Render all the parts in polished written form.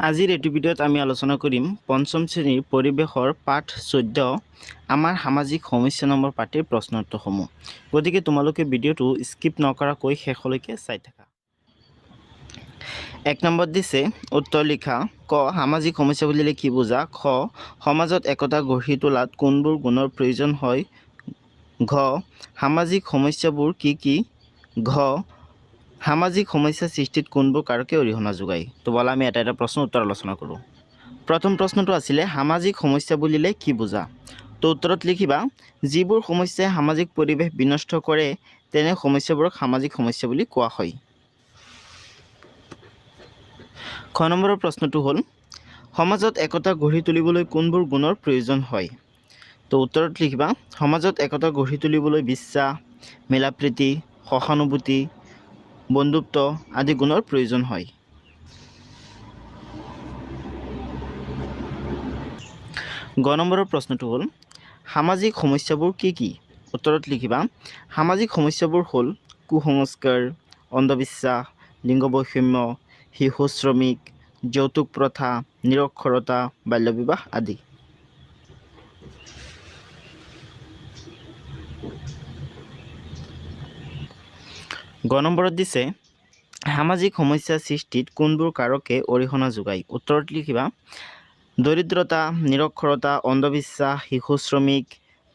আজিৰ এইটো ভিডিঅ'ত আমি আলোচনা কৰিম পঞ্চম শ্ৰেণীৰ পৰিৱেশৰ পাঠ 14 আমাৰ সামাজিক সমস্যা নম্বৰ পাঠৰ প্ৰশ্ন উত্তৰসমূহ। গতিকে তোমালোকে ভিডিঅ'টো স্কিপ নকৰাকৈ শেষলৈকে চাই থাকা। 1 নম্বৰত দিছে উত্তৰ লিখা। ক সামাজিক সমস্যা বুলিলে কি বুজা? খ সমাজত একতা গঢ়ি তোলাত কোনবোৰ গুণৰ প্ৰয়োজন হয়? ঘ সামাজিক সমস্যাবোৰ কি কি? ঘ সামাজিক সমস্যা সৃষ্টিত কোনবোৰ কাৰকে অৰিহণা যোগায়? তো বলা আমি এটা এটা প্ৰশ্ন উত্তৰ আলোচনা কৰোঁ। প্ৰথম প্ৰশ্নটো আছিলে সামাজিক সমস্যা বুলিলে কি বুজা? তো উত্তৰত লিখিবা যিবোৰ সমস্যাই সামাজিক পৰিৱেশ বিনষ্ট কৰে তেনে সমস্যাবোৰক সামাজিক সমস্যা বুলি কোৱা হয়। খ নম্বৰৰ প্ৰশ্নটো হ'ল সমাজত একতা গঢ়ি তুলিবলৈ কোনবোৰ গুণৰ প্ৰয়োজন হয়? তো উত্তৰত লিখিবা সমাজত একতা গঢ়ি তুলিবলৈ বিশ্বাস, মিলাপ্ৰীতি, সহানুভূতি, বন্ধুত্ব আদি গুণৰ প্ৰয়োজন হয়। গ নম্বৰৰ প্ৰশ্নটো হ'ল সামাজিক সমস্যাবোৰ কি কি? উত্তৰত লিখিবা সামাজিক সমস্যাবোৰ হ'ল কুসংস্কাৰ, অন্ধবিশ্বাস, লিংগ বৈষম্য, শিশু শ্ৰমিক, যৌতুক প্ৰথা, নিৰক্ষৰতা, বাল্যবিবাহ আদি। গ নম্বৰত দিছে সামাজিক সমস্যা সৃষ্টিত কোনবোৰ কাৰকে অৰিহণা যোগায়? উত্তৰত লিখিবা দৰিদ্ৰতা, নিৰক্ষৰতা, অন্ধবিশ্বাস, শিশু শ্ৰমিক,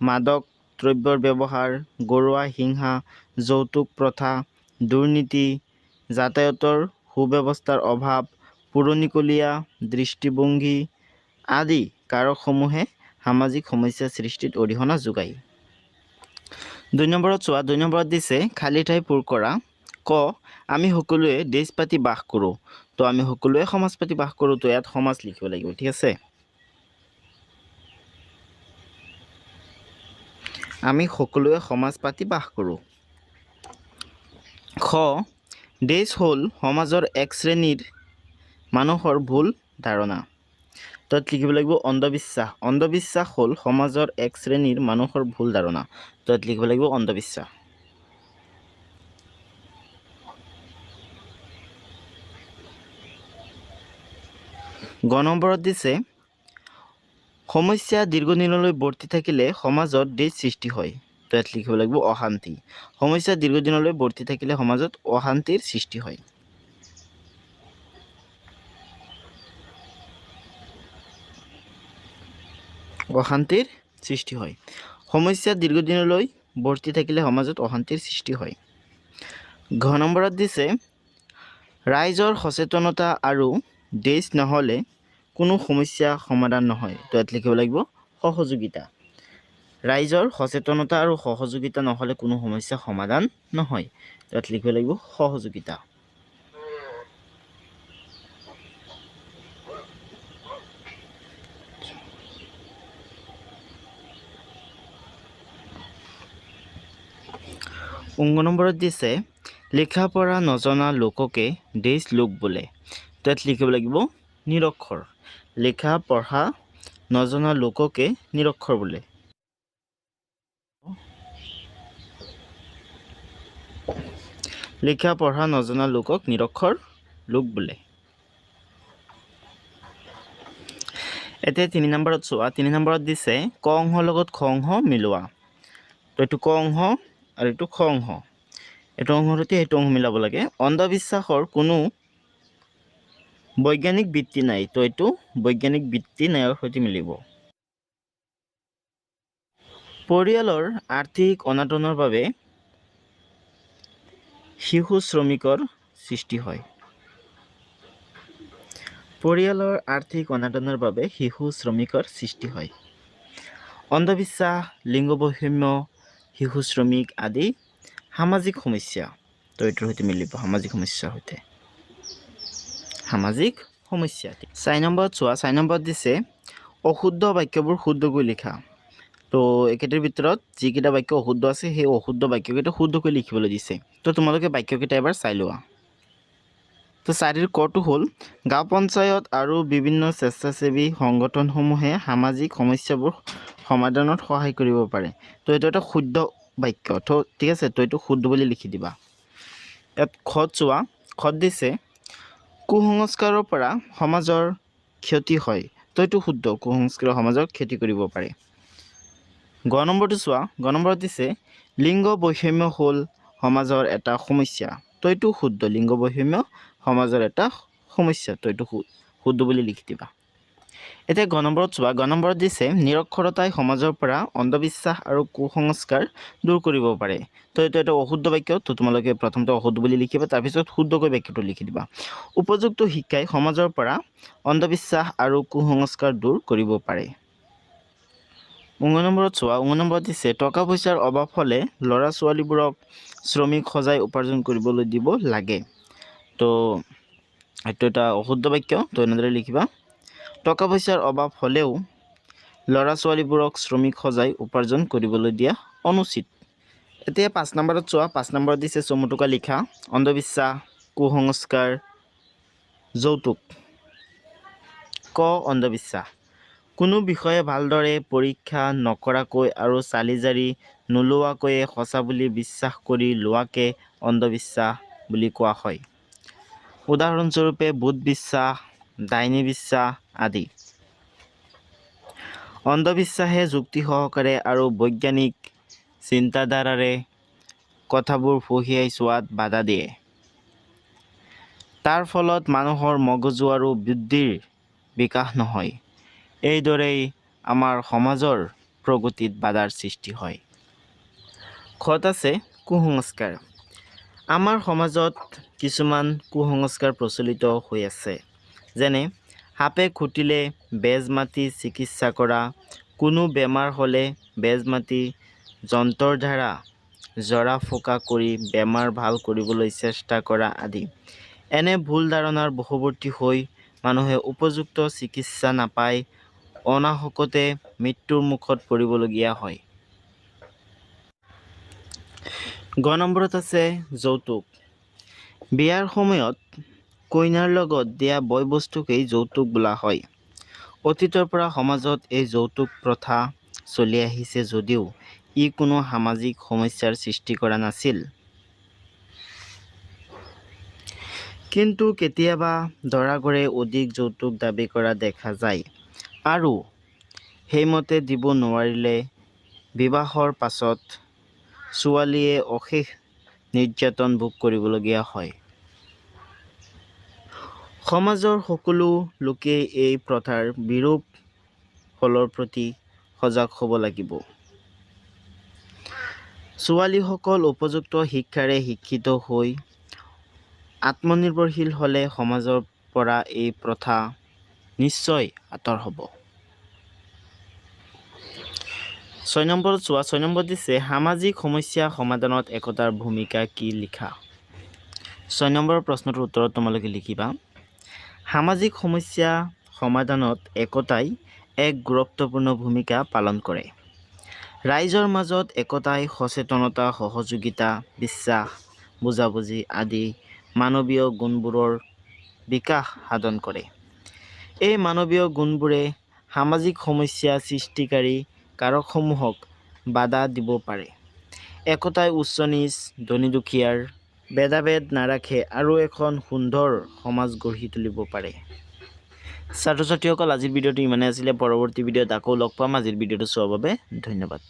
মাদক দ্ৰব্যৰ ব্যৱহাৰ, গৰুৱা হিংসা, যৌতুক প্ৰথা, দুৰ্নীতি, যাতায়াতৰ সুব্যৱস্থাৰ অভাৱ, পুৰণিকলীয়া দৃষ্টিভংগী আদি কাৰকসমূহে সামাজিক সমস্যা সৃষ্টিত অৰিহণা যোগায়। 2 নম্বৰত চোৱা 2 নম্বৰত দিছে খালী ঠাই পূৰ কৰা। ক আমি সকলোৱে দেশ পাতি বাস কৰোঁ। তো আমি সকলোৱে সমাজ পাতি বাস কৰোঁ। তো ইয়াত সমাজ লিখিব লাগিব, ঠিক আছে। আমি সকলোৱে সমাজ পাতি বাস কৰোঁ। খ দেশ হ'ল সমাজৰ এক শ্ৰেণীৰ মানুহৰ ভুল ধাৰণা। তাত লিখিব লাগিব অন্ধবিশ্বাস। অন্ধবিশ্বাস হ'ল সমাজৰ এক শ্ৰেণীৰ মানুহৰ ভুল ধাৰণা। তাত লিখিব লাগিব অন্ধবিশ্বাস। গ নম্বৰত দিছে সমস্যা দীৰ্ঘদিনলৈ বৰ্তি থাকিলে সমাজত দেশ সৃষ্টি হয়। তো ইয়াত লিখিব লাগিব অশান্তি। সমস্যা দীৰ্ঘদিনলৈ বৰ্তি থাকিলে সমাজত অশান্তিৰ সৃষ্টি হয়। অশান্তিৰ সৃষ্টি হয়। সমস্যা দীৰ্ঘদিনলৈ বৰ্তি থাকিলে সমাজত অশান্তিৰ সৃষ্টি হয়। ঘ নম্বৰত দিছে ৰাইজৰ সচেতনতা আৰু দেশ নহ'লে কোনো সমস্যা সমাধান নহয়। তো ইয়াত লিখিব লাগিব সহযোগিতা। ৰাইজৰ সচেতনতা আৰু সহযোগিতা নহ'লে কোনো সমস্যা সমাধান নহয়। তাত লিখিব লাগিব সহযোগিতা। অংগ নম্বৰত দিছে লিখা পঢ়া নজনা লোককে দেশ লোক বোলে। তাত লিখিব লাগিব নিৰক্ষৰ। লিখা পঢ়া নজনা লোককে নিৰক্ষৰ বোলে। লিখা পঢ়া নজনা লোকক নিৰক্ষৰ লোক বোলে। এতিয়া 3 নম্বৰত চোৱা 3 নম্বৰত দিছে ক অংশৰ লগত খ অংশ মিলোৱা। তো এইটো ক অংশ আৰু এইটো খ অংশ। এইটো অংশৰ সৈতে এইটো অংশ মিলাব লাগে। অন্ধবিশ্বাসৰ কোনো বৈজ্ঞানিক ভিত্তি নাই। তো এইটো বৈজ্ঞানিক ভিত্তি নাইৰ সৈতে মিলিব। পৰিয়ালৰ আৰ্থিক অনাটনৰ বাবে শিশু শ্ৰমিকৰ সৃষ্টি হয়। পৰিয়ালৰ আৰ্থিক অনাটনৰ বাবে শিশু শ্ৰমিকৰ সৃষ্টি হয়। অন্ধবিশ্বাস, লিংগ বৈষম্য, শিশু শ্ৰমিক আদি সামাজিক সমস্যা। তো এইটোৰ সৈতে মিলিব সামাজিক সমস্যাৰ সৈতে। সামাজিক সমস্যা। 4 নম্বৰত চোৱা 4 নম্বৰত দিছে অশুদ্ধ বাক্যবোৰ শুদ্ধকৈ লিখা। তো একেটাৰ ভিতৰত যিকেইটা বাক্য অশুদ্ধ আছে সেই অশুদ্ধ বাক্যকেইটা শুদ্ধকৈ লিখিবলৈ দিছে। তো তোমালোকে বাক্যকেইটা এবাৰ চাই লোৱা। তো 4ৰ কটো হ'ল গাঁও পঞ্চায়ত আৰু বিভিন্ন স্বেচ্ছাসেৱী সংগঠনসমূহে সামাজিক সমস্যাবোৰ সমাধানত সহায় কৰিব পাৰে। তো এইটো এটা শুদ্ধ বাক্য। তো ঠিক আছে, তো এইটো শুদ্ধ বুলি লিখি দিবা। ইয়াত খত চোৱা খত দিছে কুসংস্কাৰৰ পৰা সমাজৰ ক্ষতি হয়। তো এইটো শুদ্ধ, কুসংস্কাৰে সমাজৰ ক্ষতি কৰিব পাৰে। গ নম্বৰটো চোৱা, গ নম্বৰত দিছে লিংগ বৈষম্য হ'ল সমাজৰ এটা সমস্যা। তো এইটো শুদ্ধ, লিংগ বৈষম্য সমাজৰ এটা সমস্যা। তো এইটো শুদ্ধ বুলি লিখি দিবা। এতিয়া গ নম্বৰত চোৱা, গ নম্বৰত দিছে নিৰক্ষৰতাই সমাজৰ পৰা অন্ধবিশ্বাস আৰু কুসংস্কাৰ দূৰ কৰিব পাৰে। তো এইটো এটা অশুদ্ধ বাক্য। তো তোমালোকে প্ৰথমতে অশুদ্ধ বুলি লিখিবা, তাৰপিছত শুদ্ধকৈ বাক্যটো লিখি দিবা। উপযুক্ত শিক্ষাই সমাজৰ পৰা অন্ধবিশ্বাস আৰু কুসংস্কাৰ দূৰ কৰিব পাৰে। 19 নম্বৰত চোৱা, 19 নম্বৰত দিছে টকা পইচাৰ অভাৱ হ'লে ল'ৰা ছোৱালীবোৰক শ্ৰমিক সজাই উপাৰ্জন কৰিবলৈ দিব লাগে। তো এইটো এটা অশুদ্ধ বাক্য। তো এনেদৰে লিখিবা, টকা পইচাৰ অভাৱ হ'লেও ল'ৰা ছোৱালীবোৰক শ্ৰমিক সজাই উপাৰ্জন কৰিবলৈ দিয়া অনুচিত। এতিয়া 5 নম্বৰত চোৱা, 5 নম্বৰত দিছে চমুটোকা লিখা অন্ধবিশ্বাস, কুসংস্কাৰ, যৌতুক। ক অন্ধবিশ্বাস, কোনো বিষয়ে ভালদৰে পৰীক্ষা নকৰাকৈ আৰু চালি জাৰি নোলোৱাকৈয়ে সঁচা বুলি বিশ্বাস কৰি লোৱাকে অন্ধবিশ্বাস বুলি কোৱা হয়। উদাহৰণস্বৰূপে ভূত বিশ্বাস, ডাইনী বিশ্বাস আদি। অন্ধবিশ্বাসে যুক্তি সহকাৰে আৰু বৈজ্ঞানিক চিন্তাধাৰাৰে কথাবোৰ ফহিয়াই চোৱাত বাধা দিয়ে। তাৰ ফলত মানুহৰ মগজু আৰু বুদ্ধিৰ বিকাশ নহয়। এইদৰেই আমাৰ সমাজৰ প্ৰগতিত বাধাৰ সৃষ্টি হয়। খত আছে কুসংস্কাৰ। আমাৰ সমাজত কিছুমান কুসংস্কাৰ প্ৰচলিত হৈ আছে। যেনে সাপে খুটিলে বেজ মাতি চিকিৎসা কৰা, কোনো বেমাৰ হ'লে বেজ মাতি যন্ত্ৰৰ দ্বাৰা জৰা ফুকা কৰি বেমাৰ ভাল কৰিবলৈ চেষ্টা কৰা আদি। এনে ভুল ধাৰণাৰ বশৱৰ্তী হৈ মানুহে উপযুক্ত চিকিৎসা নাপাই অনাহকতে মৃত্যুৰ মুখত পৰিবলগীয়া হয়। গ নম্বৰত আছে যৌতুক। বিয়াৰ সময়ত কইনাৰ লগত দিয়া বয় বস্তুকেই যৌতুক বোলা হয়। অতীতৰ পৰা সমাজত এই যৌতুক প্ৰথা চলি আহিছে যদিও ই কোনো সামাজিক সমস্যাৰ সৃষ্টি কৰা নাছিল। কিন্তু কেতিয়াবা দৰাঘৰে অধিক যৌতুক দাবী কৰা দেখা যায় আৰু সেইমতে দিব নোৱাৰিলে বিবাহৰ পাছত ছোৱালীয়ে অশেষ নিৰ্যাতন ভোগ কৰিবলগীয়া হয়। সমাজৰ সকলো লোকেই এই প্ৰথাৰ বিৰূপ ফলৰ প্ৰতি সজাগ হ'ব লাগিব। ছোৱালীসকল উপযুক্ত শিক্ষাৰে শিক্ষিত হৈ আত্মনিৰ্ভৰশীল হ'লে সমাজৰ পৰা এই প্ৰথা নিশ্চয় আঁতৰ হ'ব। 6 নম্বৰত চোৱা, 6 নম্বৰত দিছে সামাজিক সমস্যা সমাধানত একতাৰ ভূমিকা কি লিখা। 6 নম্বৰৰ প্ৰশ্নটোৰ উত্তৰত তোমালোকে লিখিবা, সামাজিক সমস্যা সমাধানত একতাই এক গুৰুত্বপূৰ্ণ ভূমিকা পালন কৰে। ৰাইজৰ মাজত একতাই সচেতনতা, সহযোগিতা, বিশ্বাস, বুজাবুজি আদি মানৱীয় গুণবোৰৰ বিকাশ সাধন কৰে। এই মানৱীয় গুণবোৰে সামাজিক সমস্যা সৃষ্টিকাৰী কাৰকসমূহক বাধা দিব পাৰে। একতাই উচ্চ নীচ, ধনী দুখীয়াৰ ভেদাভেদ নাৰাখে আৰু এখন সুন্দৰ সমাজ গঢ়ি তুলিব পাৰে। ছাত্ৰ ছাত্ৰীসকল, আজিৰ ভিডিঅ'টো ইমানেই আছিলে। পৰৱৰ্তী ভিডিঅ'ত আকৌ লগ পাম। আজিৰ ভিডিঅ'টো চোৱাৰ বাবে ধন্যবাদ।